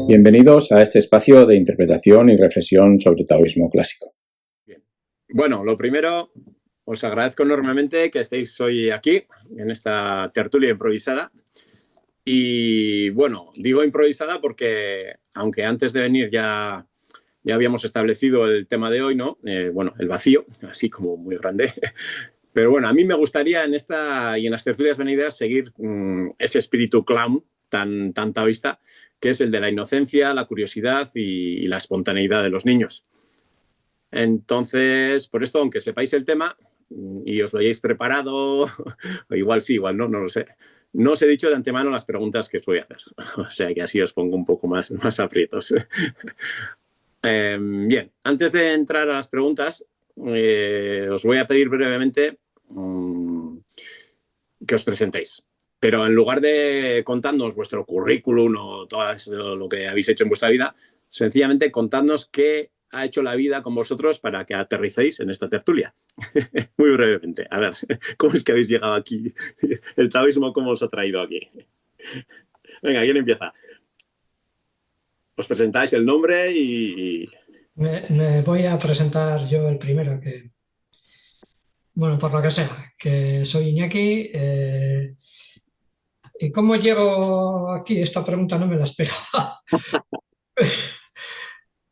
Bienvenidos a este espacio de interpretación y reflexión sobre taoísmo clásico. Bien. Bueno, lo primero, os agradezco enormemente que estéis hoy aquí, en esta tertulia improvisada. Y bueno, digo improvisada porque, aunque antes de venir ya habíamos establecido el tema de hoy, ¿no? Bueno, el vacío, así como muy grande. Pero bueno, a mí me gustaría en esta y en las tertulias venideras seguir ese espíritu clown tan taoísta, que es el de la inocencia, la curiosidad y la espontaneidad de los niños. Entonces, por esto, aunque sepáis el tema y os lo hayáis preparado, o igual sí, igual no lo sé. No os he dicho de antemano las preguntas que os voy a hacer. O sea que así os pongo un poco más aprietos. Bien, antes de entrar a las preguntas, os voy a pedir brevemente que os presentéis. Pero en lugar de contarnos vuestro currículum o todo lo que habéis hecho en vuestra vida, sencillamente contadnos qué ha hecho la vida con vosotros para que aterricéis en esta tertulia. Muy brevemente. A ver, ¿cómo es que habéis llegado aquí? El taoísmo, ¿cómo os ha traído aquí? Venga, ¿quién empieza? Os presentáis el nombre y... Me voy a presentar yo el primero, que, bueno, por lo que sea, que soy Iñaki. ¿Y cómo llego aquí? Esta pregunta no me la esperaba.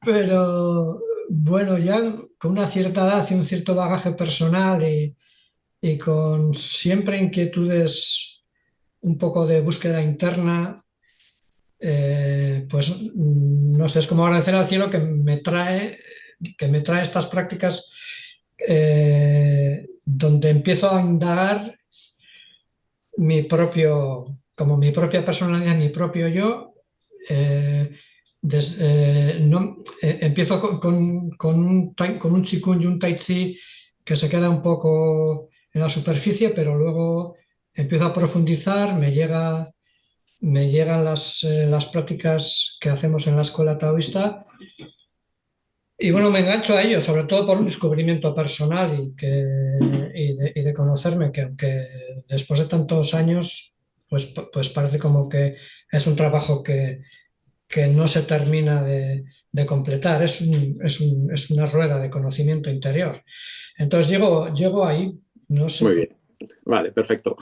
Pero bueno, ya con una cierta edad y un cierto bagaje personal y con siempre inquietudes un poco de búsqueda interna, pues no sé, es como agradecer al cielo que me trae estas prácticas donde empiezo a indagar como mi propia personalidad, mi propio yo. Empiezo con un Qigong y un Tai Chi que se queda un poco en la superficie, pero luego empiezo a profundizar, me llegan las prácticas que hacemos en la escuela taoísta. Y bueno, me engancho a ello, sobre todo por un descubrimiento personal y de conocerme, que aunque después de tantos años, pues parece como que es un trabajo que no se termina de completar, es una rueda de conocimiento interior. Entonces llego ahí, no sé. Muy bien, vale, perfecto.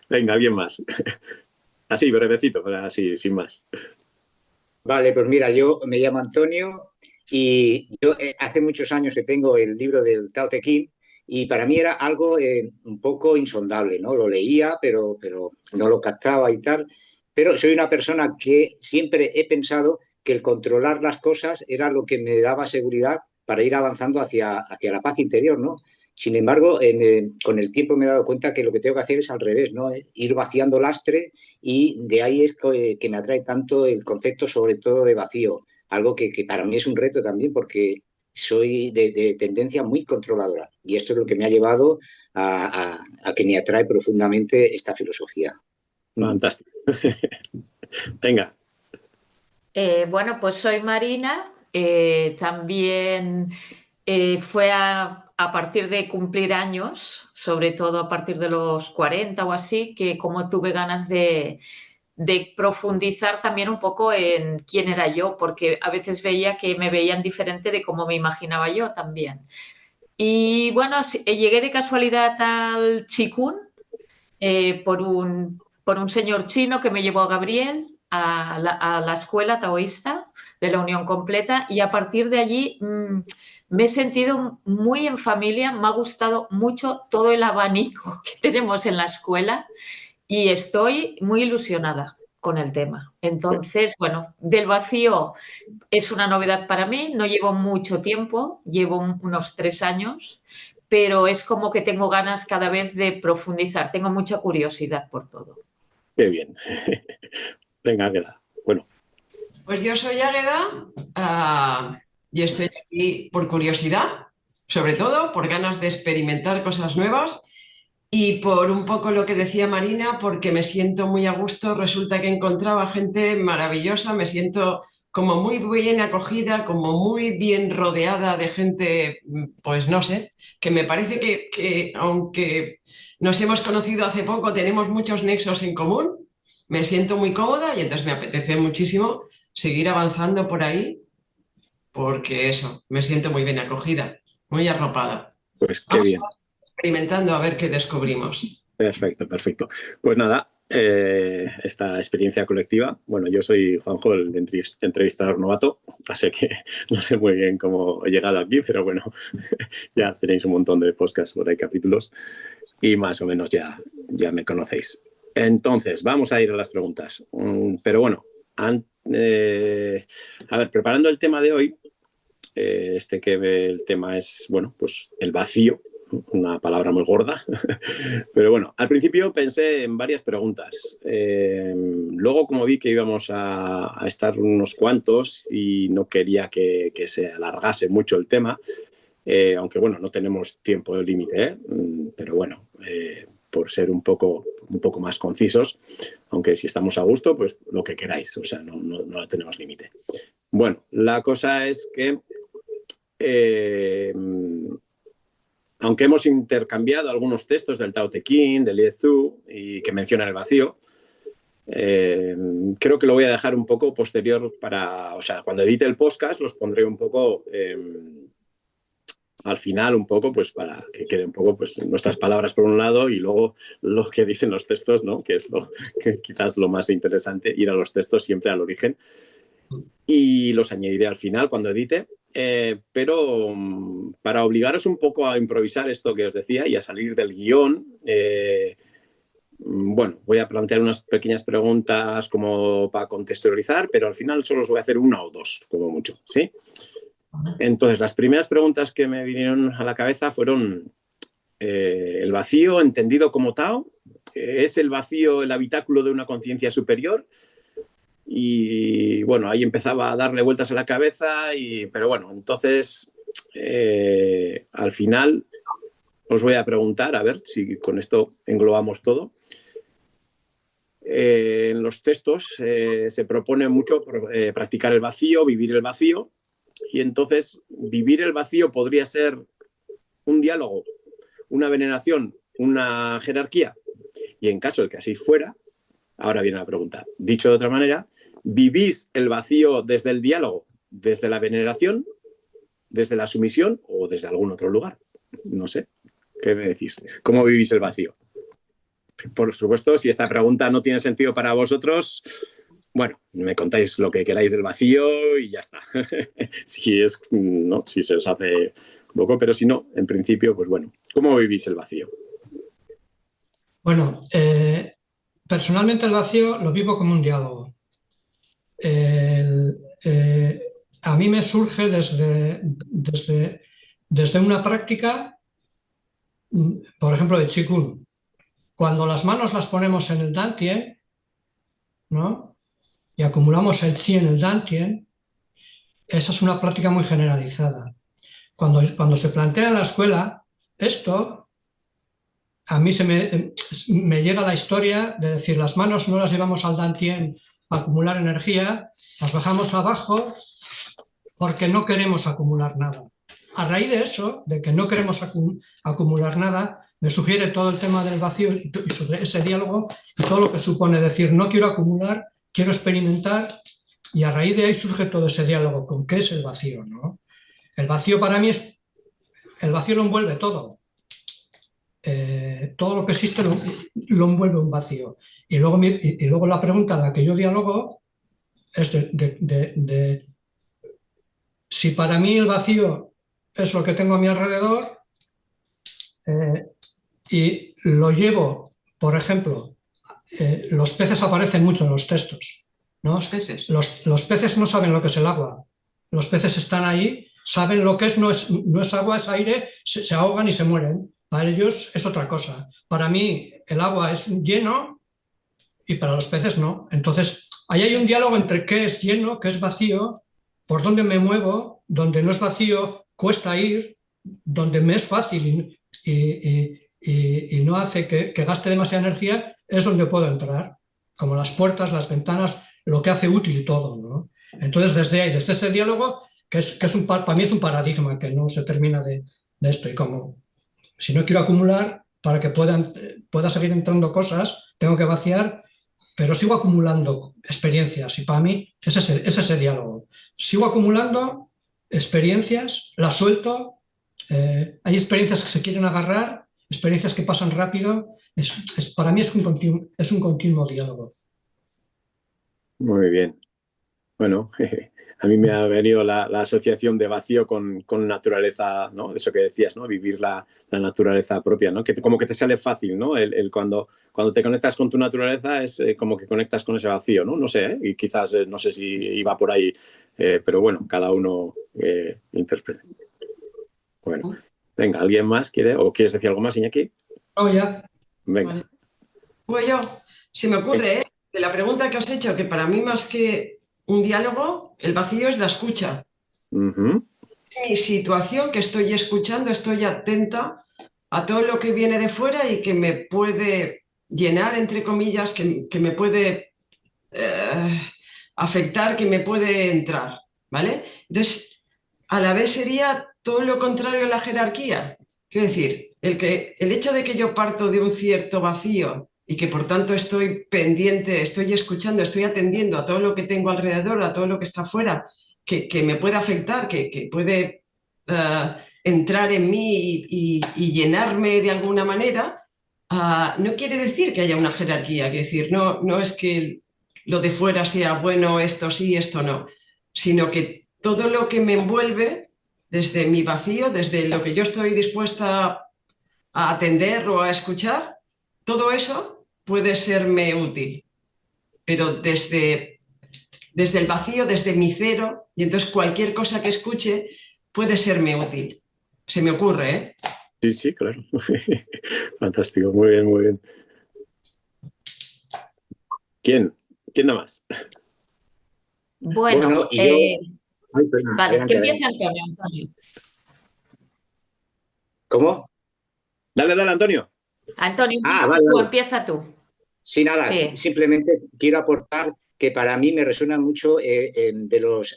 Venga, alguien más. Así, brevecito, pero así, sin más. Vale, pues mira, yo me llamo Antonio y yo hace muchos años que tengo el libro del Tao Te Ching y para mí era algo un poco insondable, ¿no? Lo leía, pero no lo captaba y tal. Pero soy una persona que siempre he pensado que el controlar las cosas era lo que me daba seguridad para ir avanzando hacia la paz interior, ¿no? Sin embargo, con el tiempo me he dado cuenta que lo que tengo que hacer es al revés, ¿no? Ir vaciando lastre y de ahí es que me atrae tanto el concepto, sobre todo de vacío, algo que para mí es un reto también porque soy de tendencia muy controladora y esto es lo que me ha llevado a que me atrae profundamente esta filosofía. Fantástico. Venga. Bueno, pues soy Marina. También fue a partir de cumplir años, sobre todo a partir de los 40 o así, que como tuve ganas de profundizar también un poco en quién era yo, porque a veces veía que me veían diferente de cómo me imaginaba yo también. Y bueno, llegué de casualidad al Qigong por un señor chino que me llevó a Gabriel a la escuela taoísta de la Unión Completa y a partir de allí me he sentido muy en familia, me ha gustado mucho todo el abanico que tenemos en la escuela y estoy muy ilusionada con el tema. Entonces, bueno, del vacío es una novedad para mí, no llevo mucho tiempo, llevo unos 3 años, pero es como que tengo ganas cada vez de profundizar, tengo mucha curiosidad por todo. Qué bien. Venga, Águeda. Bueno. Pues yo soy Águeda y estoy aquí por curiosidad, sobre todo por ganas de experimentar cosas nuevas Y por un poco lo que decía Marina, porque me siento muy a gusto, resulta que he encontrado a gente maravillosa, me siento como muy bien acogida, como muy bien rodeada de gente, pues no sé, que me parece que aunque nos hemos conocido hace poco, tenemos muchos nexos en común, me siento muy cómoda y entonces me apetece muchísimo seguir avanzando por ahí, porque eso, me siento muy bien acogida, muy arropada. Pues qué Vamos bien. experimentando a ver qué descubrimos. Perfecto, perfecto. Pues nada, esta experiencia colectiva. Bueno, yo soy Juanjo, el entrevistador novato, así que no sé muy bien cómo he llegado aquí, pero bueno, ya tenéis un montón de podcasts por ahí, capítulos, y más o menos ya me conocéis. Entonces, vamos a ir a las preguntas. Pero bueno, a ver, preparando el tema de hoy, el tema es, bueno, pues el vacío, una palabra muy gorda, pero bueno, al principio pensé en varias preguntas. Luego, como vi que íbamos a estar unos cuantos y no quería que se alargase mucho el tema, aunque bueno, no tenemos tiempo de límite, pero bueno, por ser un poco más concisos, aunque si estamos a gusto, pues lo que queráis, o sea, no tenemos límite. Bueno, la cosa es que aunque hemos intercambiado algunos textos del Tao Te Ching, del Liezhu, y que mencionan el vacío, creo que lo voy a dejar un poco posterior o sea, cuando edite el podcast los pondré un poco al final, un poco, pues para que quede un poco pues nuestras palabras por un lado y luego lo que dicen los textos, ¿no? Que es que quizás lo más interesante, ir a los textos siempre al origen. Y los añadiré al final cuando edite. Pero para obligaros un poco a improvisar esto que os decía y a salir del guión, bueno, voy a plantear unas pequeñas preguntas como para contextualizar, pero al final solo os voy a hacer una o dos, como mucho, ¿sí? Entonces, las primeras preguntas que me vinieron a la cabeza fueron el vacío entendido como Tao. ¿Es el vacío el habitáculo de una conciencia superior? Y bueno, ahí empezaba a darle vueltas a la cabeza, pero bueno, entonces al final os voy a preguntar, a ver si con esto englobamos todo. En los textos se propone mucho practicar el vacío, vivir el vacío, y entonces vivir el vacío podría ser un diálogo, una veneración, una jerarquía. Y en caso de que así fuera, ahora viene la pregunta. Dicho de otra manera, ¿vivís el vacío desde el diálogo, desde la veneración, desde la sumisión o desde algún otro lugar? No sé. ¿Qué me decís? ¿Cómo vivís el vacío? Por supuesto, si esta pregunta no tiene sentido para vosotros, bueno, me contáis lo que queráis del vacío y ya está. Si se os hace poco, pero si no, en principio, pues bueno, ¿cómo vivís el vacío? Bueno, personalmente el vacío lo vivo como un diálogo. A mí me surge desde una práctica, por ejemplo, de Qigong. Cuando las manos las ponemos en el Dantien, ¿no? Y acumulamos el Qi en el Dantien, esa es una práctica muy generalizada. Cuando se plantea en la escuela esto, a mí me llega la historia de decir, las manos no las llevamos al Dantien a acumular energía, las bajamos abajo porque no queremos acumular nada. A raíz de eso, de que no queremos acumular nada, me sugiere todo el tema del vacío y sobre ese diálogo y todo lo que supone decir, no quiero acumular, quiero experimentar, y a raíz de ahí surge todo ese diálogo con qué es el vacío, ¿no? El vacío para mí el vacío lo envuelve todo. Todo lo que existe lo envuelve un vacío. Y luego la pregunta en la que yo dialogo es de si para mí el vacío es lo que tengo a mi alrededor y lo llevo, por ejemplo, los peces aparecen mucho en los textos, ¿no? Los peces no saben lo que es el agua. Los peces están ahí, saben lo que no es agua, es aire, se ahogan y se mueren. Para ellos es otra cosa. Para mí el agua es lleno y para los peces no. Entonces, ahí hay un diálogo entre qué es lleno, qué es vacío, por dónde me muevo, donde no es vacío cuesta ir, donde me es fácil y y no hace que gaste demasiada energía, es donde puedo entrar, como las puertas, las ventanas, lo que hace útil todo, ¿no? Entonces, desde ahí, desde ese diálogo, para mí es un paradigma que no se termina de esto. Y como si no quiero acumular, para que pueda seguir entrando cosas, tengo que vaciar, pero sigo acumulando experiencias. Y para mí es ese diálogo. Sigo acumulando experiencias, las suelto. Hay experiencias que se quieren agarrar, experiencias que pasan rápido. Para mí es un continuo diálogo. Muy bien. Bueno, a mí me ha venido la asociación de vacío con naturaleza, ¿no? Eso que decías, ¿no? Vivir la naturaleza propia, ¿no? Como que te sale fácil, ¿no? Cuando te conectas con tu naturaleza es como que conectas con ese vacío, ¿no? No sé, ¿eh? Y quizás, no sé si iba por ahí, pero bueno, cada uno interpreta. Bueno, venga, ¿alguien más quiere? ¿O quieres decir algo más, Iñaki? Oh, ya. Venga. Vale. Pues yo, se me ocurre, de la pregunta que os he hecho, que para mí más que un diálogo, el vacío es la escucha. Uh-huh. Mi situación que estoy escuchando, estoy atenta a todo lo que viene de fuera y que me puede llenar, entre comillas, que me puede afectar, que me puede entrar, ¿vale? Entonces, a la vez sería todo lo contrario a la jerarquía. Quiero decir, el hecho de que yo parto de un cierto vacío y que por tanto estoy pendiente, estoy escuchando, estoy atendiendo a todo lo que tengo alrededor, a todo lo que está afuera, que me puede afectar, que puede entrar en mí y llenarme de alguna manera, no quiere decir que haya una jerarquía, quiere decir, no es que lo de fuera sea bueno, esto sí, esto no, sino que todo lo que me envuelve, desde mi vacío, desde lo que yo estoy dispuesta a atender o a escuchar, todo eso puede serme útil, pero desde el vacío, desde mi cero, y entonces cualquier cosa que escuche puede serme útil. Se me ocurre, ¿eh? Sí, sí, claro. Fantástico, muy bien, muy bien. ¿Quién da más? Bueno, y yo... Ay, perdón, vale, adelante, que empiece adelante. Antonio. ¿Cómo? Dale, Antonio. Antonio, Vale, vale. empieza tú. Sí, nada, Sí. simplemente quiero aportar que para mí me resuena mucho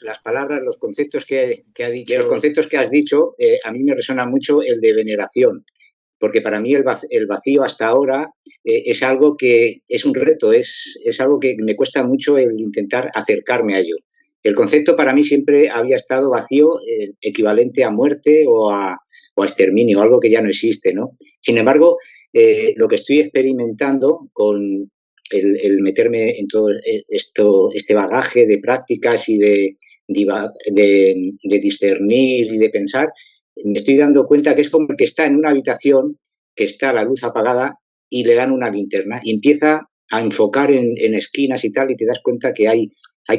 las palabras, los conceptos que ha dicho, de los conceptos que has dicho, a mí me resuena mucho el de veneración, porque para mí el vacío hasta ahora es algo que es un reto, es algo que me cuesta mucho el intentar acercarme a ello. El concepto para mí siempre había estado vacío, equivalente a muerte o a exterminio, algo que ya no existe, ¿no? Sin embargo, lo que estoy experimentando con el meterme en todo este bagaje de prácticas y de discernir y de pensar, me estoy dando cuenta que es como el que está en una habitación, que está la luz apagada y le dan una linterna y empieza a enfocar en esquinas y tal, y te das cuenta que hay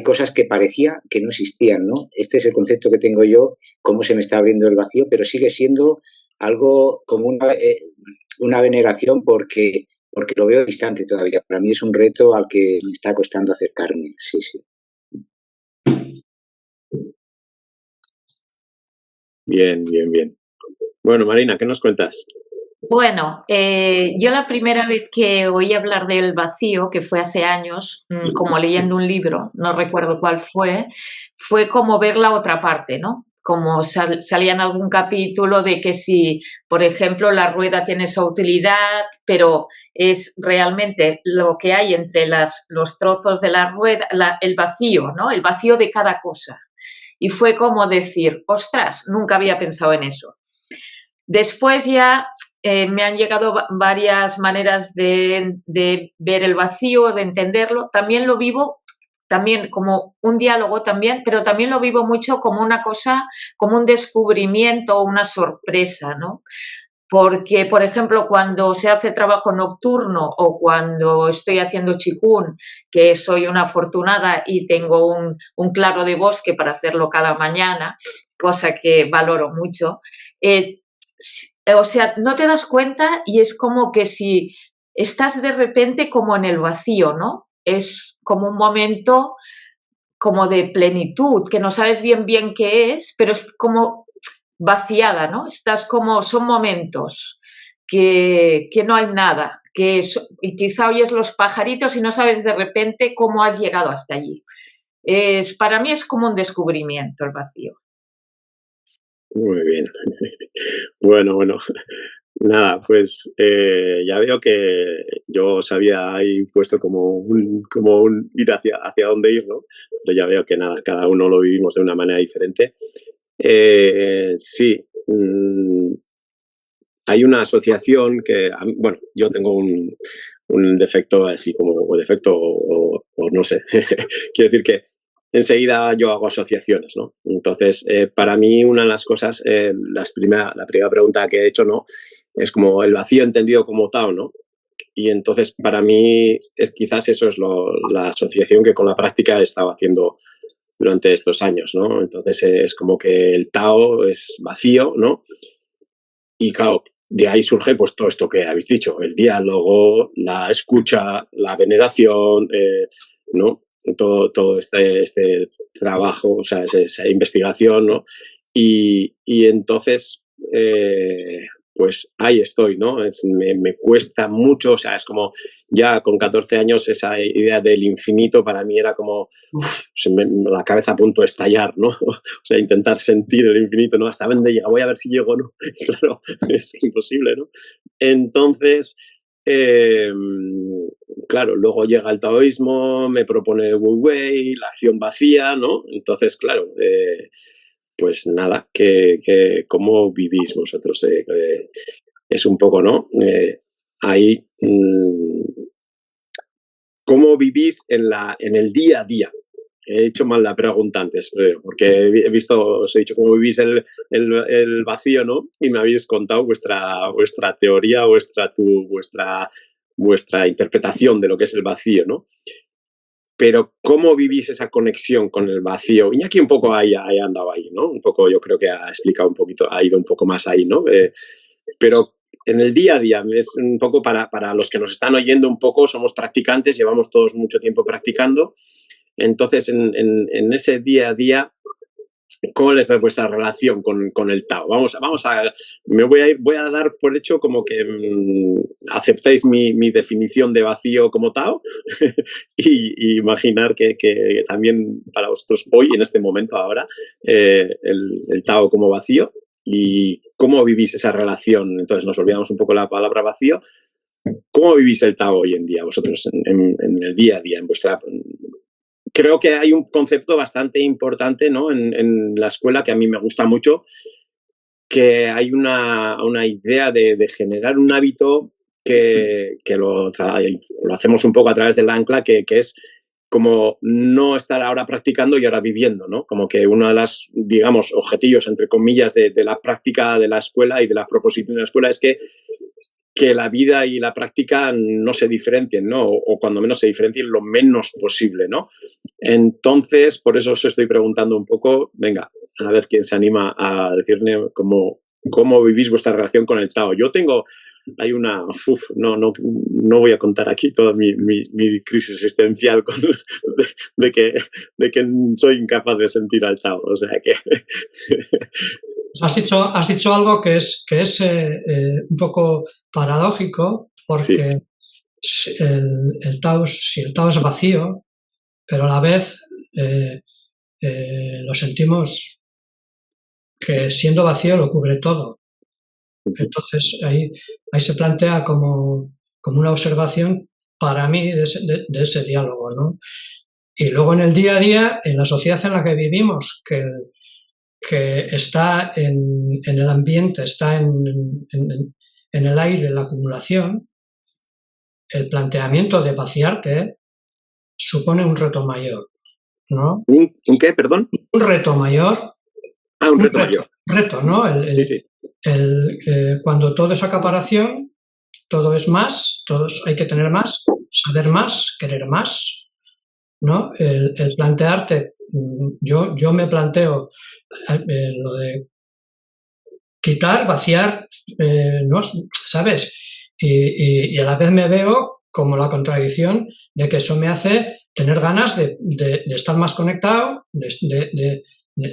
cosas que parecía que no existían, ¿no? Este es el concepto que tengo yo, cómo se me está abriendo el vacío, pero sigue siendo algo como una veneración porque lo veo distante todavía. Para mí es un reto al que me está costando acercarme, sí, sí. Bien, bien, bien. Bueno, Marina, ¿qué nos cuentas? Bueno, yo la primera vez que oí hablar del vacío, que fue hace años, como leyendo un libro, no recuerdo cuál fue como ver la otra parte, ¿no? Como salía en algún capítulo de que si, por ejemplo, la rueda tiene esa utilidad, pero es realmente lo que hay entre los trozos de la rueda, el vacío, ¿no? El vacío de cada cosa. Y fue como decir, ostras, nunca había pensado en eso. Después ya me han llegado varias maneras de ver el vacío, de entenderlo. También lo vivo también como un diálogo también, pero también lo vivo mucho como una cosa, como un descubrimiento o una sorpresa, ¿no? Porque, por ejemplo, cuando se hace trabajo nocturno o cuando estoy haciendo chikun, que soy una afortunada y tengo un claro de bosque para hacerlo cada mañana, cosa que valoro mucho, o sea, no te das cuenta y es como que si estás de repente como en el vacío, ¿no? Es como un momento como de plenitud, que no sabes bien qué es, pero es como vaciada, ¿no? Estás como, son momentos que no hay nada, y quizá oyes los pajaritos y no sabes de repente cómo has llegado hasta allí. Para mí es como un descubrimiento el vacío. Muy bien. Bueno. Nada, pues ya veo que yo os había ahí puesto como un ir hacia dónde ir, ¿no? Pero ya veo que nada, cada uno lo vivimos de una manera diferente. Sí, hay una asociación que, bueno, yo tengo un defecto así como, o defecto, o no sé, quiero decir que enseguida yo hago asociaciones, ¿no? Entonces, para mí una de las cosas, la primera pregunta que he hecho, ¿no? Es como el vacío entendido como Tao, ¿no? Y entonces, para mí, quizás eso es la asociación que con la práctica he estado haciendo durante estos años, ¿no? Entonces, es como que el Tao es vacío, ¿no? Y claro, de ahí surge pues todo esto que habéis dicho, el diálogo, la escucha, la veneración, ¿no? Todo este trabajo, o sea, esa investigación, ¿no? Y entonces, pues ahí estoy, ¿no? Me cuesta mucho, o sea, es como ya con 14 años esa idea del infinito para mí era como la cabeza a punto de estallar, ¿no? O sea, intentar sentir el infinito, ¿no? ¿Hasta dónde llega? Voy a ver si llego o no. Y claro, es imposible, ¿no? Entonces, claro, luego llega el taoísmo, me propone Wu Wei, la acción vacía, ¿no? Entonces, claro, pues nada, ¿cómo vivís vosotros? Es un poco, ¿no? Ahí, ¿cómo vivís en el día a día? He hecho mal la pregunta antes, porque he visto, os he dicho cómo vivís el vacío, ¿no? Y me habéis contado vuestra teoría, vuestra interpretación de lo que es el vacío, ¿no? Pero ¿cómo vivís esa conexión con el vacío? Iñaki un poco ahí ha andado ahí, ¿no? Un poco, yo creo que ha explicado un poquito, ha ido un poco más ahí, ¿no? Pero en el día a día, es un poco para los que nos están oyendo un poco, somos practicantes, llevamos todos mucho tiempo practicando. Entonces, en ese día a día, ¿cuál es vuestra relación con el Tao? Voy a dar por hecho como que aceptáis mi definición de vacío como Tao y imaginar que también para vosotros hoy, en este momento ahora, el Tao como vacío y cómo vivís esa relación. Entonces nos olvidamos un poco la palabra vacío. ¿Cómo vivís el Tao hoy en día vosotros en el día a día, en vuestra... Creo que hay un concepto bastante importante, ¿no? en la escuela que a mí me gusta mucho, que hay una idea de generar un hábito que lo hacemos un poco a través del ancla, que es como no estar ahora practicando y ahora viviendo, ¿no? Como que uno de los, digamos, objetivos, entre comillas, de la práctica de la escuela y de la proposición de la escuela es que la vida y la práctica no se diferencien, ¿no? O cuando menos se diferencien lo menos posible, ¿no? Entonces, por eso os estoy preguntando un poco, venga, a ver quién se anima a decirme cómo vivís vuestra relación con el Tao. No voy a contar aquí toda mi crisis existencial de que soy incapaz de sentir al Tao, o sea que... Has dicho algo que es un poco paradójico, porque sí. el Tao es vacío, pero a la vez lo sentimos que siendo vacío lo cubre todo. Entonces ahí se plantea como una observación para mí de ese diálogo, ¿no? Y luego en el día a día, en la sociedad en la que vivimos, que está en el ambiente, está en el aire, en la acumulación, el planteamiento de vaciarte supone un reto mayor, ¿no? ¿Un qué, perdón? Un reto mayor. Un reto mayor. Reto, ¿no? Sí. Cuando todo es acaparación, todo es más, hay que tener más, saber más, querer más, ¿no? El plantearte, yo me planteo lo de quitar, vaciar, ¿no? ¿Sabes? Y a la vez me veo como la contradicción de que eso me hace tener ganas de estar más conectado,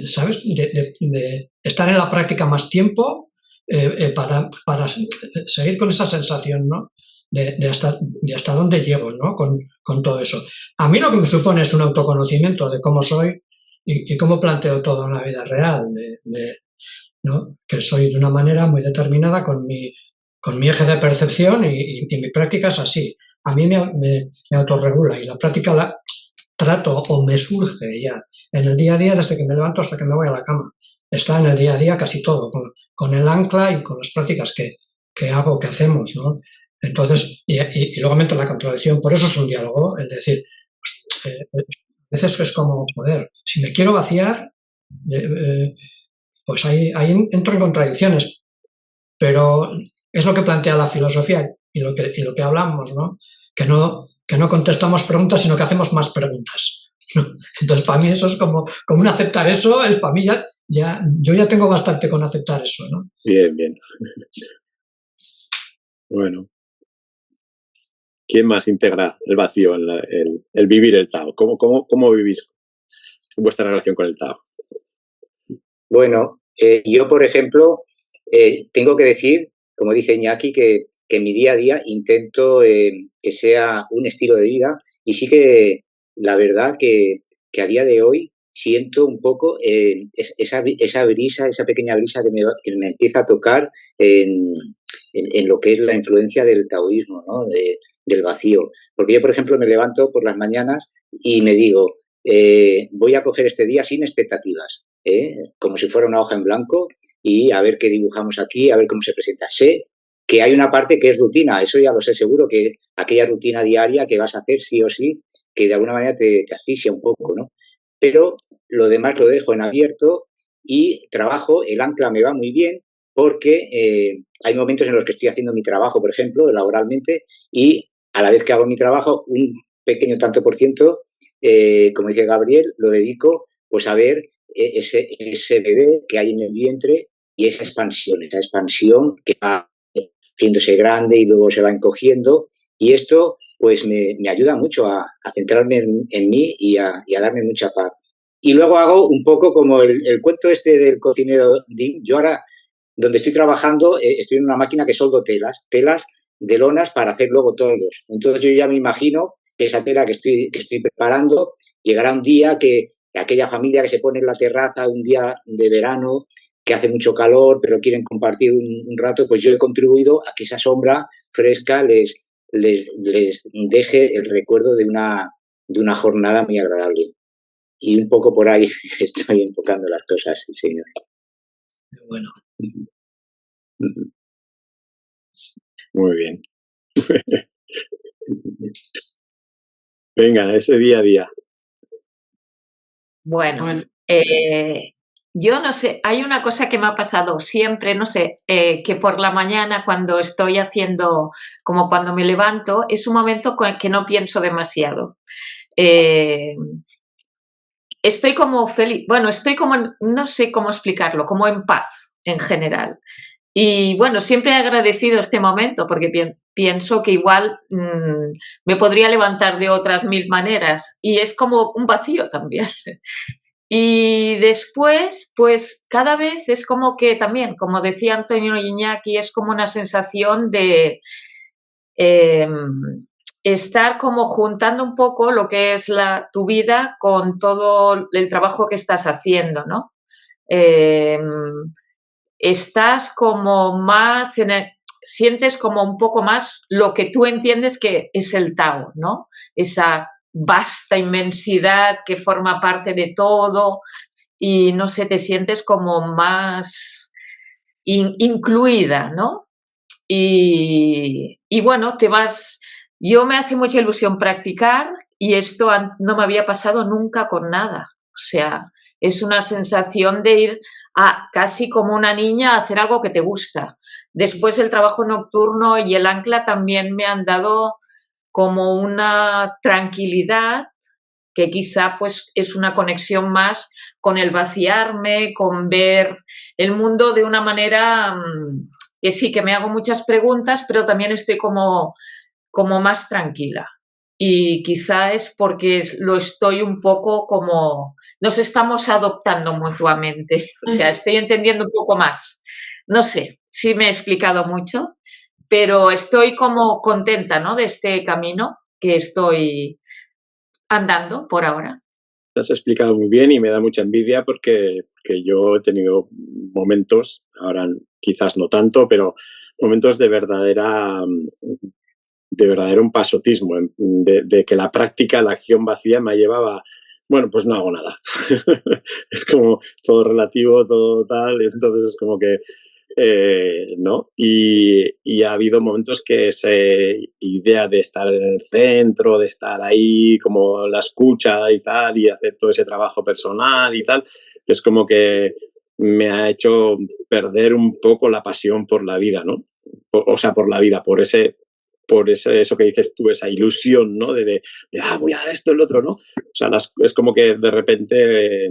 ¿sabes? De estar en la práctica más tiempo, para seguir con esa sensación, ¿no? De hasta dónde llego, ¿no? Con todo eso. A mí lo que me supone es un autoconocimiento de cómo soy y cómo planteo todo en la vida real, ¿no? Que soy de una manera muy determinada con mi eje de percepción y mi práctica es así. A mí me autorregula y la práctica la trato o me surge ya en el día a día desde que me levanto hasta que me voy a la cama. Está en el día a día casi todo, con el ancla y con las prácticas que hago, que hacemos, ¿no? Entonces, y luego me entra la contradicción, por eso es un diálogo, es decir, a veces es como, joder, si me quiero vaciar, pues ahí entro en contradicciones, pero es lo que plantea la filosofía y lo que hablamos, ¿no? Que no contestamos preguntas, sino que hacemos más preguntas, ¿no? Entonces, para mí eso es como un aceptar eso, es para mí yo ya tengo bastante con aceptar eso, ¿no? Bien, bien. Bueno. ¿Quién más integra el vacío en el vivir el Tao? ¿Cómo vivís vuestra relación con el Tao? Bueno, yo, por ejemplo, tengo que decir, como dice Iñaki, que en mi día a día intento que sea un estilo de vida y sí que la verdad que a día de hoy siento un poco esa brisa, esa pequeña brisa que me empieza a tocar en lo que es la influencia del taoísmo, ¿no? Del vacío. Porque yo, por ejemplo, me levanto por las mañanas y me digo, voy a coger este día sin expectativas, como si fuera una hoja en blanco y a ver qué dibujamos aquí, a ver cómo se presenta. Sé que hay una parte que es rutina, eso ya lo sé seguro, que aquella rutina diaria que vas a hacer sí o sí, que de alguna manera te asfixia un poco, ¿no? Pero lo demás lo dejo en abierto y trabajo, el ancla me va muy bien porque hay momentos en los que estoy haciendo mi trabajo, por ejemplo, laboralmente, y a la vez que hago mi trabajo, un pequeño tanto por ciento, como dice Gabriel, lo dedico pues a ver ese bebé que hay en el vientre y esa expansión que va haciéndose grande y luego se va encogiendo, y esto pues me ayuda mucho a centrarme en mí y a darme mucha paz. Y luego hago un poco como el cuento este del cocinero Dean. Yo ahora, donde estoy trabajando, estoy en una máquina que soldo telas de lonas para hacer luego toldos. Entonces yo ya me imagino que esa tela que estoy preparando llegará un día que aquella familia que se pone en la terraza un día de verano, que hace mucho calor, pero quieren compartir un rato, pues yo he contribuido a que esa sombra fresca les deje el recuerdo de una jornada muy agradable. Y un poco por ahí estoy enfocando las cosas, sí, señor. Bueno. Muy bien. Venga, ese día a día. Bueno, yo no sé, hay una cosa que me ha pasado siempre, no sé, que por la mañana cuando estoy haciendo, como cuando me levanto, es un momento que no pienso demasiado. Estoy como feliz, bueno, estoy como, no sé cómo explicarlo, como en paz en general. Y bueno, siempre he agradecido este momento porque pienso que igual me podría levantar de otras 1000 maneras y es como un vacío también. Y después, pues cada vez es como que también, como decía Antonio Iñaki, es como una sensación de estar como juntando un poco lo que es tu vida con todo el trabajo que estás haciendo, ¿no? Estás como más, sientes como un poco más lo que tú entiendes que es el Tao, ¿no? Esa vasta inmensidad que forma parte de todo y, no sé, te sientes como más incluida, ¿no? Y bueno, yo me hace mucha ilusión practicar y esto no me había pasado nunca con nada. O sea, es una sensación de ir casi como una niña a hacer algo que te gusta. Después el trabajo nocturno y el ancla también me han dado como una tranquilidad que quizá pues es una conexión más con el vaciarme, con ver el mundo de una manera que sí, que me hago muchas preguntas, pero también estoy como más tranquila. Y quizá es porque lo estoy un poco como, nos estamos adoptando mutuamente, o sea, estoy entendiendo un poco más No sé si me he explicado mucho, pero estoy como contenta, ¿no?, de este camino que estoy andando por ahora. Te has explicado muy bien y me da mucha envidia porque que yo he tenido momentos, ahora quizás no tanto, pero momentos de verdadero un pasotismo, de que la práctica, la acción vacía me llevaba, bueno, pues no hago nada. Es como todo relativo, todo tal, entonces es como que, ¿no? Y ha habido momentos que esa idea de estar en el centro, de estar ahí como la escucha y tal, y hacer todo ese trabajo personal y tal, es como que me ha hecho perder un poco la pasión por la vida, ¿no? O sea, por la vida, por eso que dices tú, esa ilusión, ¿no? Voy a esto, el otro, ¿no? O sea, es como que de repente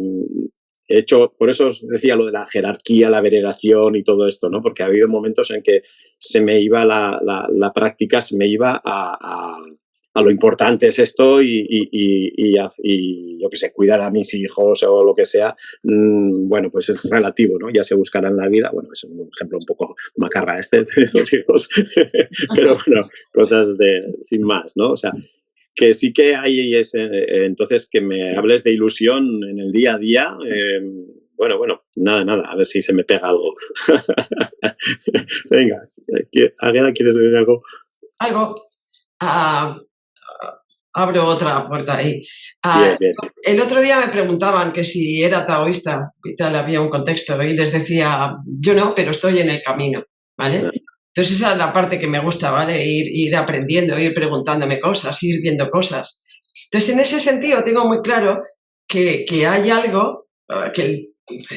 he hecho, por eso os decía lo de la jerarquía, la veneración y todo esto, ¿no? Porque ha habido momentos en que se me iba la práctica, se me iba a lo importante es esto y yo qué sé, cuidar a mis hijos o lo que sea, bueno, pues es relativo, ¿no? Ya se buscará en la vida, bueno, es un ejemplo un poco macarra de los hijos, pero bueno, cosas sin más, ¿no? O sea, que sí que hay entonces que me hables de ilusión en el día a día, bueno, nada, a ver si se me pega algo. Venga, Águeda, ¿quieres decir algo? Algo. Abro otra puerta ahí. Bien. El otro día me preguntaban que si era taoísta y tal, había un contexto, y les decía, yo no, pero estoy en el camino, ¿vale? Entonces esa es la parte que me gusta, ¿vale? Ir aprendiendo, ir preguntándome cosas, ir viendo cosas. Entonces, en ese sentido, tengo muy claro que hay algo, que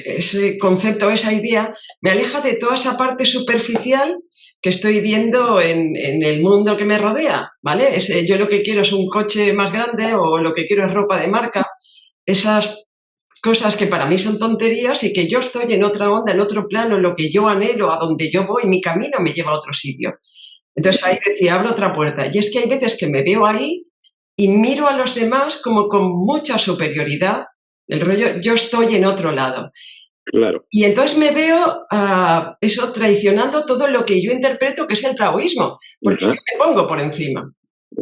ese concepto, esa idea, me aleja de toda esa parte superficial que estoy viendo en el mundo que me rodea, ¿vale? Yo lo que quiero es un coche más grande o lo que quiero es ropa de marca, esas cosas que para mí son tonterías y que yo estoy en otra onda, en otro plano, en lo que yo anhelo, a donde yo voy, mi camino me lleva a otro sitio. Entonces ahí decía, abro otra puerta. Y es que hay veces que me veo ahí y miro a los demás como con mucha superioridad, el rollo, yo estoy en otro lado. Claro. Y entonces me veo eso traicionando todo lo que yo interpreto que es el taoísmo, porque yo me pongo por encima.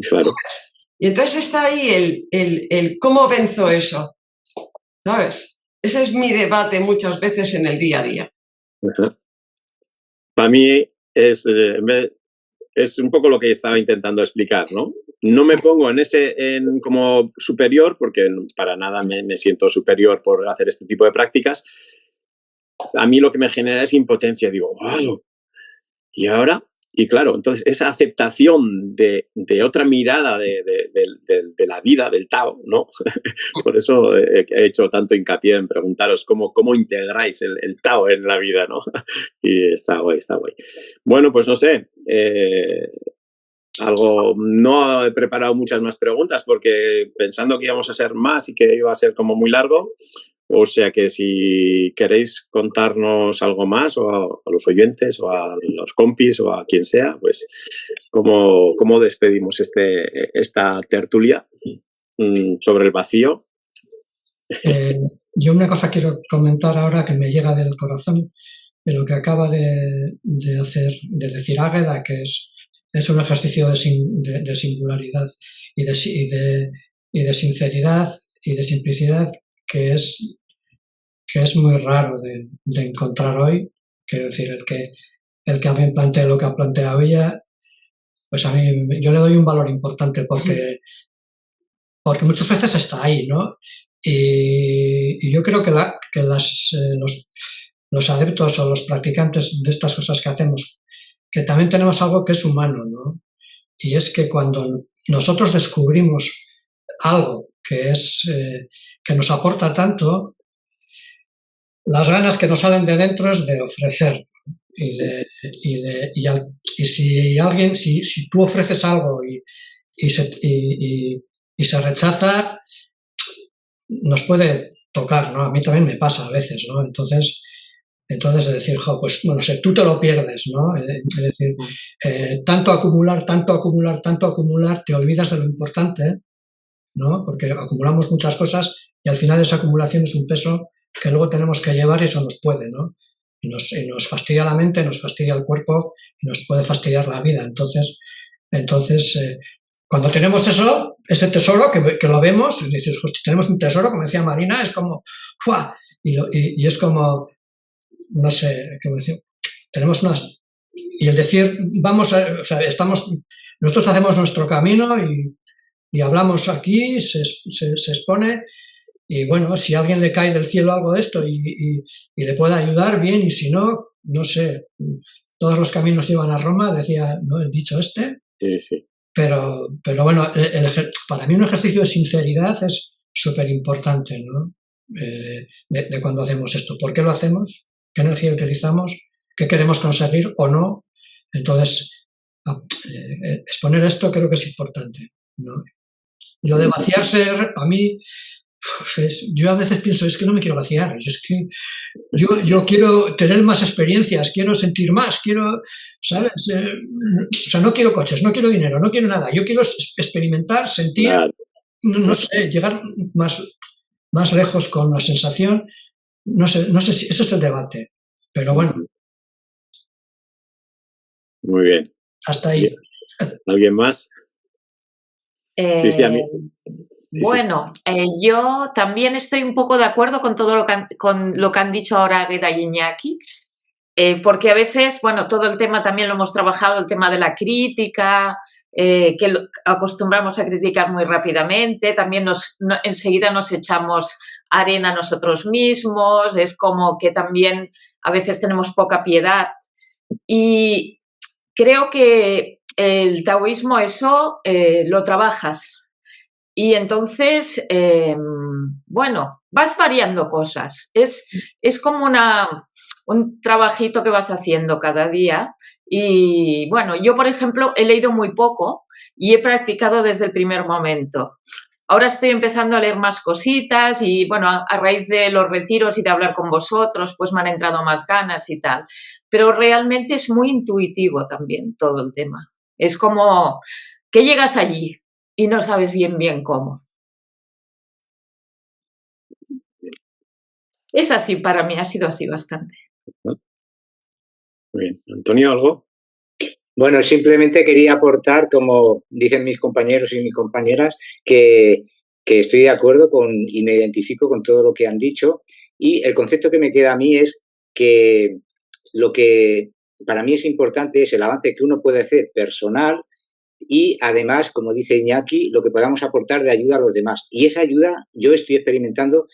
Claro. Y entonces está ahí el cómo venzo eso, ¿sabes? Ese es mi debate muchas veces en el día a día. Para mí es un poco lo que estaba intentando explicar, ¿no? No me pongo como superior, porque para nada me siento superior por hacer este tipo de prácticas. A mí lo que me genera es impotencia. Digo, wow. ¿Y ahora? Y claro, entonces esa aceptación de otra mirada de la vida, del Tao, ¿no? Por eso he hecho tanto hincapié en preguntaros cómo integráis el Tao en la vida, ¿no? Y está guay. Bueno, pues no sé. No he preparado muchas más preguntas porque pensando que íbamos a ser más y que iba a ser como muy largo. O sea que si queréis contarnos algo más o a los oyentes o a los compis o a quien sea, pues cómo despedimos esta tertulia sobre el vacío. Yo una cosa quiero comentar ahora que me llega del corazón de lo que acaba de decir Águeda, que es un ejercicio de singularidad y de sinceridad y de simplicidad que es muy raro de encontrar hoy. Quiero decir, el que alguien plantee lo que ha planteado ella, pues a mí yo le doy un valor importante porque muchas veces está ahí, ¿no? Y yo creo que los adeptos o los practicantes de estas cosas que hacemos, que también tenemos algo que es humano, ¿no? Y es que cuando nosotros descubrimos algo que nos aporta tanto, las ganas que nos salen de dentro es de ofrecer. Y si tú ofreces algo y se rechaza, nos puede tocar, ¿no? A mí también me pasa a veces, ¿no? Entonces es decir, pues bueno, tú te lo pierdes, ¿no? Es decir, tanto acumular, te olvidas de lo importante, ¿no? Porque acumulamos muchas cosas y al final esa acumulación es un peso que luego tenemos que llevar y eso nos puede, ¿no? y nos fastidia la mente, nos fastidia el cuerpo y nos puede fastidiar la vida. Entonces cuando tenemos eso, ese tesoro que lo vemos, y dices, tenemos un tesoro, como decía Marina, es como, ¡fua! Y es como, no sé, ¿cómo decir? Tenemos unas... Y el decir, o sea, nosotros hacemos nuestro camino y hablamos aquí, se expone, y bueno, si a alguien le cae del cielo algo de esto y le puede ayudar, bien, y si no, no sé, todos los caminos llevan a Roma, decía, ¿no?, el dicho este. Sí, sí. Pero bueno, para mí un ejercicio de sinceridad es súper importante, ¿no? De cuando hacemos esto. ¿Por qué lo hacemos? ¿Qué energía utilizamos? ¿Qué queremos conseguir o no? Entonces, exponer esto creo que es importante, ¿no? Y lo de vaciarse, a mí, yo a veces pienso, es que no me quiero vaciar, es que yo quiero tener más experiencias, quiero sentir más, quiero, ¿sabes? O sea, no quiero coches, no quiero dinero, no quiero nada, yo quiero experimentar, sentir, Claro. no sé, llegar más lejos con la sensación, no sé si ese es el debate, pero bueno. Muy bien. Hasta ahí. ¿Alguien más? Sí, a mí. Sí, bueno, yo también estoy un poco de acuerdo con todo con lo que han dicho ahora Águeda y Iñaki, porque a veces, bueno, todo el tema también lo hemos trabajado, el tema de la crítica, que acostumbramos a criticar muy rápidamente, también enseguida nos echamos arena a nosotros mismos, es como que también a veces tenemos poca piedad. Y creo que el taoísmo eso lo trabajas. Y entonces, bueno, vas variando cosas. Es como un trabajito que vas haciendo cada día. Y bueno, yo, por ejemplo, he leído muy poco y he practicado desde el primer momento. Ahora estoy empezando a leer más cositas y, bueno, a raíz de los retiros y de hablar con vosotros, pues me han entrado más ganas y tal. Pero realmente es muy intuitivo también todo el tema. Es como que llegas allí y no sabes bien cómo. Es así, para mí ha sido así bastante. Muy bien. Antonio, ¿algo? Bueno, simplemente quería aportar, como dicen mis compañeros y mis compañeras, que estoy de acuerdo y me identifico con todo lo que han dicho. Y el concepto que me queda a mí es que lo que para mí es importante es el avance que uno puede hacer personal y además, como dice Iñaki, lo que podamos aportar de ayuda a los demás. Y esa ayuda yo estoy experimentando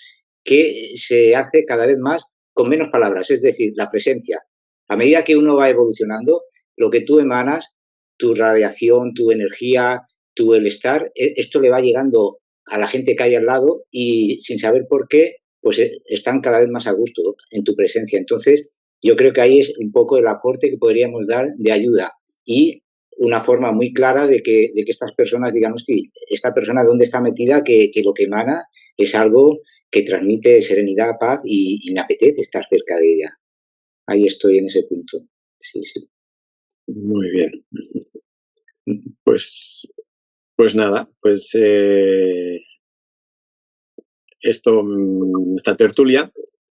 que se hace cada vez más con menos palabras, es decir, la presencia. A medida que uno va evolucionando, lo que tú emanas, tu radiación, tu energía, tu el estar, esto le va llegando a la gente que hay al lado y sin saber por qué, pues están cada vez más a gusto en tu presencia. Entonces, yo creo que ahí es un poco el aporte que podríamos dar de ayuda y una forma muy clara de que estas personas digan, hostia, esta persona dónde está metida, que lo que emana es algo que transmite serenidad, paz y me apetece estar cerca de ella. Ahí estoy en ese punto. Sí, sí. Muy bien. Pues nada, pues esta tertulia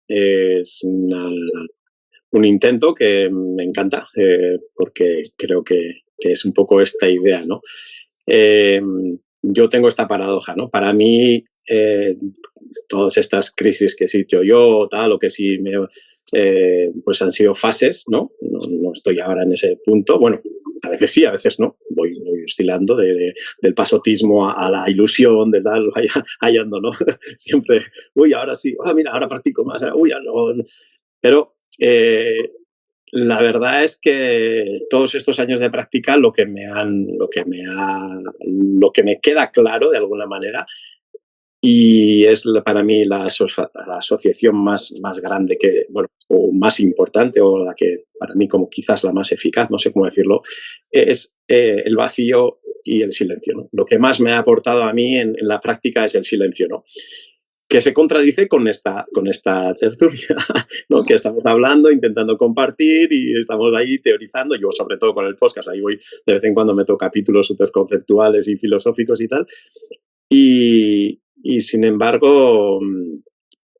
es un intento que me encanta porque creo que es un poco esta idea, ¿no? Yo tengo esta paradoja, ¿no? Para mí, todas estas crisis que he dicho yo, tal, o que sí pues han sido fases, ¿no? No estoy ahora en ese punto. Bueno, a veces sí, a veces no. Voy oscilando del pasotismo a la ilusión, de tal, hallando, ¿no? Siempre, ahora sí, mira, ahora practico más, no. Pero la verdad es que todos estos años de práctica lo que me queda claro de alguna manera, y es para mí la asociación más grande o más importante, o la que para mí como quizás la más eficaz, no sé cómo decirlo, es el vacío y el silencio, ¿no? Lo que más me ha aportado a mí en la práctica es el silencio, ¿no? Que se contradice con esta tertulia, ¿no? Que estamos hablando, intentando compartir y estamos ahí teorizando. Yo, sobre todo con el podcast, ahí voy, de vez en cuando meto capítulos súper conceptuales y filosóficos y tal. Y sin embargo,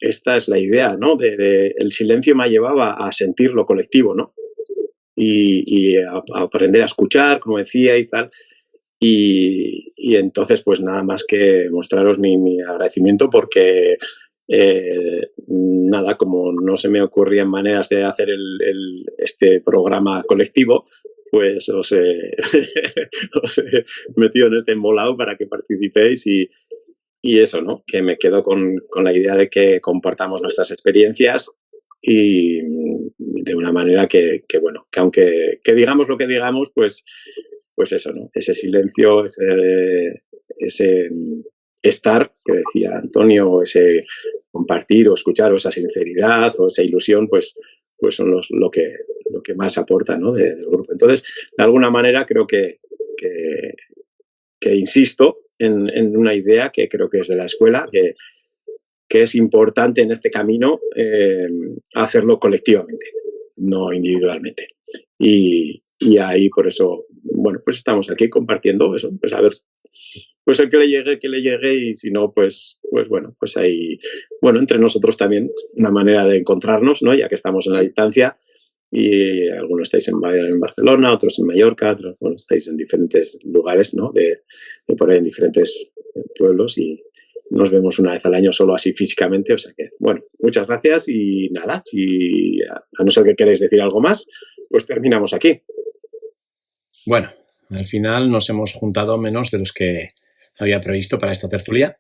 esta es la idea, ¿no? El silencio me llevaba a sentir lo colectivo, ¿no? Y a aprender a escuchar, como decíais, tal. Y entonces, pues nada más que mostraros mi agradecimiento porque, nada, como no se me ocurrían maneras de hacer este programa colectivo, pues os he metido en este embolado para que participéis y eso, ¿no? Que me quedo con la idea de que compartamos nuestras experiencias y de una manera que bueno, que aunque digamos lo que digamos, pues eso, ¿no? Ese silencio, ese estar, que decía Antonio, ese compartir o escuchar, o esa sinceridad o esa ilusión, pues son lo que más aporta, ¿no? del grupo. Entonces, de alguna manera creo que insisto en una idea que creo que es de la escuela, que es importante en este camino hacerlo colectivamente, no individualmente. Y ahí por eso, bueno, pues estamos aquí compartiendo eso, pues a ver, pues el que le llegue y si no, pues bueno, pues ahí, bueno, entre nosotros también una manera de encontrarnos, ¿no? Ya que estamos en la distancia y algunos estáis en Barcelona, otros en Mallorca, otros, bueno, estáis en diferentes lugares, ¿no? De por ahí en diferentes pueblos y nos vemos una vez al año solo así físicamente, o sea que, bueno, muchas gracias y nada, si a no ser que queréis decir algo más, pues terminamos aquí. Bueno, al final nos hemos juntado menos de los que había previsto para esta tertulia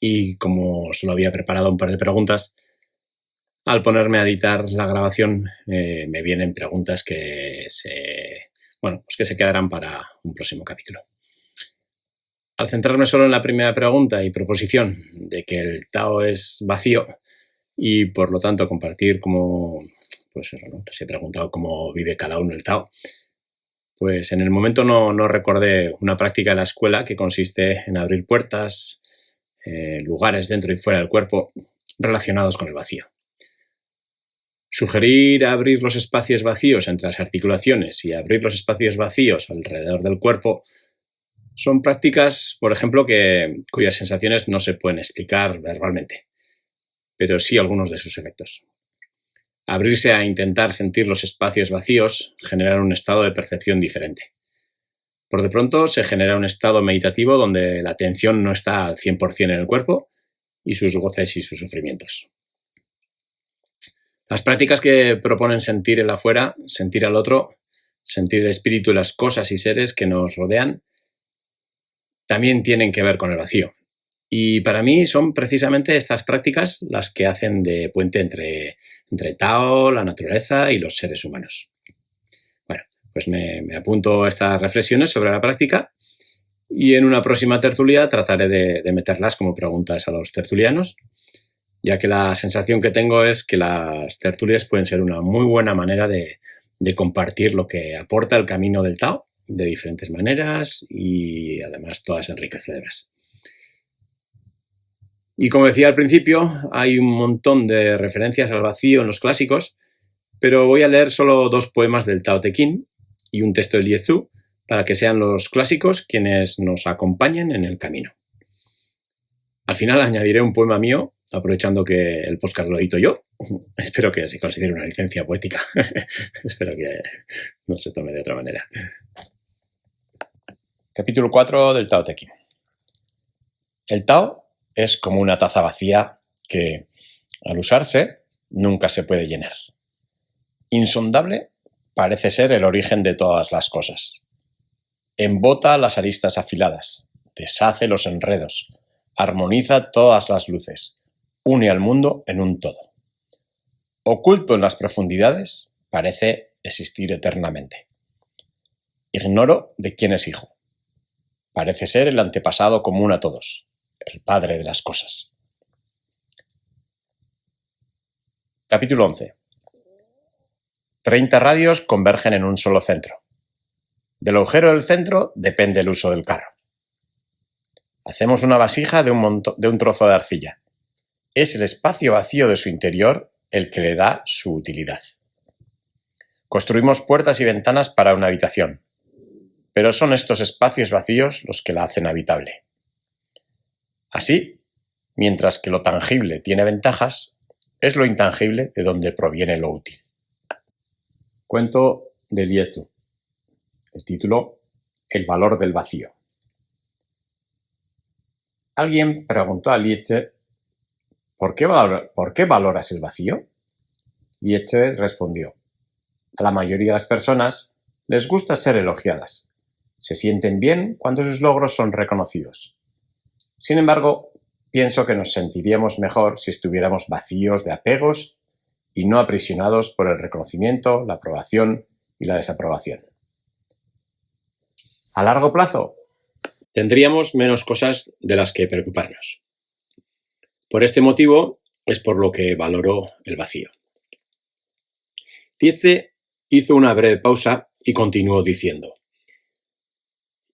y como solo había preparado un par de preguntas, al ponerme a editar la grabación me vienen preguntas que se quedarán para un próximo capítulo. Al centrarme solo en la primera pregunta y proposición de que el Tao es vacío y por lo tanto compartir cómo, pues eso, ¿no? Les he preguntado cómo vive cada uno el Tao. Pues en el momento no recordé una práctica de la escuela que consiste en abrir puertas, lugares dentro y fuera del cuerpo relacionados con el vacío. Sugerir abrir los espacios vacíos entre las articulaciones y abrir los espacios vacíos alrededor del cuerpo son prácticas, por ejemplo, cuyas sensaciones no se pueden explicar verbalmente, pero sí algunos de sus efectos. Abrirse a intentar sentir los espacios vacíos genera un estado de percepción diferente. Por de pronto se genera un estado meditativo donde la atención no está al 100% en el cuerpo y sus goces y sus sufrimientos. Las prácticas que proponen sentir el afuera, sentir al otro, sentir el espíritu y las cosas y seres que nos rodean, también tienen que ver con el vacío. Y para mí son precisamente estas prácticas las que hacen de puente entre Tao, la naturaleza y los seres humanos. Bueno, pues me apunto a estas reflexiones sobre la práctica y en una próxima tertulia trataré de meterlas como preguntas a los tertulianos, ya que la sensación que tengo es que las tertulias pueden ser una muy buena manera de compartir lo que aporta el camino del Tao de diferentes maneras y además todas enriquecedoras. Y como decía al principio, hay un montón de referencias al vacío en los clásicos, pero voy a leer solo 2 poemas del Tao Te Ching y un texto del Liezhú para que sean los clásicos quienes nos acompañen en el camino. Al final añadiré un poema mío, aprovechando que el podcast lo edito yo. Espero que se considere una licencia poética. Espero que no se tome de otra manera. Capítulo 4 del Tao Te Ching. El Tao es como una taza vacía que, al usarse, nunca se puede llenar. Insondable parece ser el origen de todas las cosas. Embota las aristas afiladas, deshace los enredos, armoniza todas las luces, une al mundo en un todo. Oculto en las profundidades, parece existir eternamente. Ignoro de quién es hijo. Parece ser el antepasado común a todos, el padre de las cosas. Capítulo 11. 30 radios convergen en un solo centro. Del agujero del centro depende el uso del carro. Hacemos una vasija de un trozo de arcilla. Es el espacio vacío de su interior el que le da su utilidad. Construimos puertas y ventanas para una habitación, pero son estos espacios vacíos los que la hacen habitable. Así, Mientras que lo tangible tiene ventajas, es lo intangible de donde proviene lo útil. Cuento de Eliezer. El título: El valor del vacío. Alguien preguntó a Eliezer: ¿por qué valoras el vacío? Eliezer respondió: a la mayoría de las personas les gusta ser elogiadas. Se sienten bien cuando sus logros son reconocidos. Sin embargo, pienso que nos sentiríamos mejor si estuviéramos vacíos de apegos y no aprisionados por el reconocimiento, la aprobación y la desaprobación. A largo plazo, tendríamos menos cosas de las que preocuparnos. Por este motivo es por lo que valoro el vacío. Tietze hizo una breve pausa y continuó diciendo: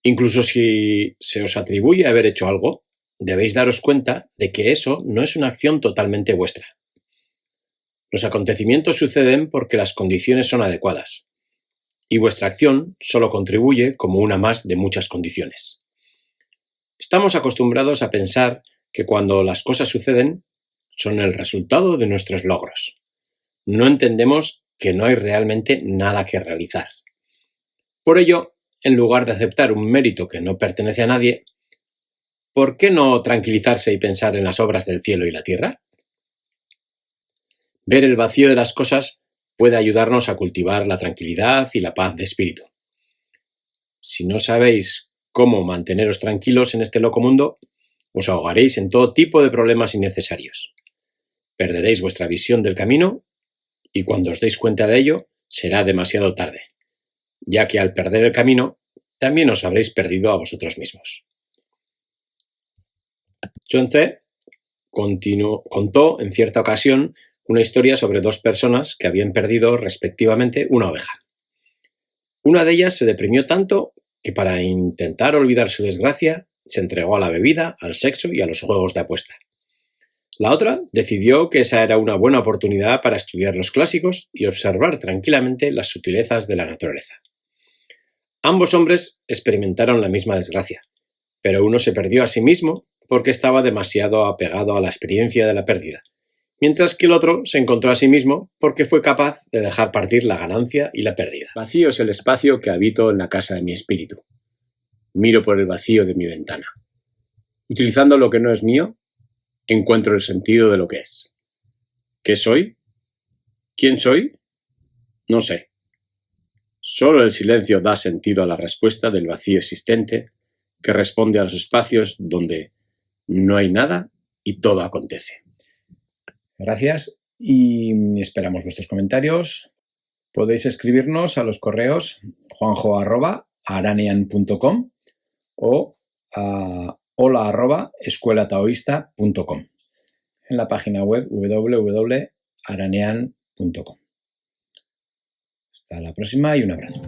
incluso si se os atribuye haber hecho algo, debéis daros cuenta de que eso no es una acción totalmente vuestra. Los acontecimientos suceden porque las condiciones son adecuadas, y vuestra acción solo contribuye como una más de muchas condiciones. Estamos acostumbrados a pensar que cuando las cosas suceden, son el resultado de nuestros logros. No entendemos que no hay realmente nada que realizar. Por ello, en lugar de aceptar un mérito que no pertenece a nadie, ¿por qué no tranquilizarse y pensar en las obras del cielo y la tierra? Ver el vacío de las cosas puede ayudarnos a cultivar la tranquilidad y la paz de espíritu. Si no sabéis cómo manteneros tranquilos en este loco mundo, os ahogaréis en todo tipo de problemas innecesarios. Perderéis vuestra visión del camino y cuando os deis cuenta de ello, será demasiado tarde, ya que al perder el camino, también os habréis perdido a vosotros mismos. Chuang-Tzu contó en cierta ocasión una historia sobre dos personas que habían perdido respectivamente una oveja. Una de ellas se deprimió tanto que para intentar olvidar su desgracia se entregó a la bebida, al sexo y a los juegos de apuesta. La otra decidió que esa era una buena oportunidad para estudiar los clásicos y observar tranquilamente las sutilezas de la naturaleza. Ambos hombres experimentaron la misma desgracia, pero uno se perdió a sí mismo porque estaba demasiado apegado a la experiencia de la pérdida, mientras que el otro se encontró a sí mismo porque fue capaz de dejar partir la ganancia y la pérdida. Vacío es el espacio que habito en la casa de mi espíritu. Miro por el vacío de mi ventana. Utilizando lo que no es mío, encuentro el sentido de lo que es. ¿Qué soy? ¿Quién soy? No sé. Solo el silencio da sentido a la respuesta del vacío existente que responde a los espacios donde no hay nada y todo acontece. Gracias y esperamos vuestros comentarios. Podéis escribirnos a los correos juanjo@aranean.com o a hola@escuelataoísta.com, en la página web www.aranean.com. Hasta la próxima y un abrazo.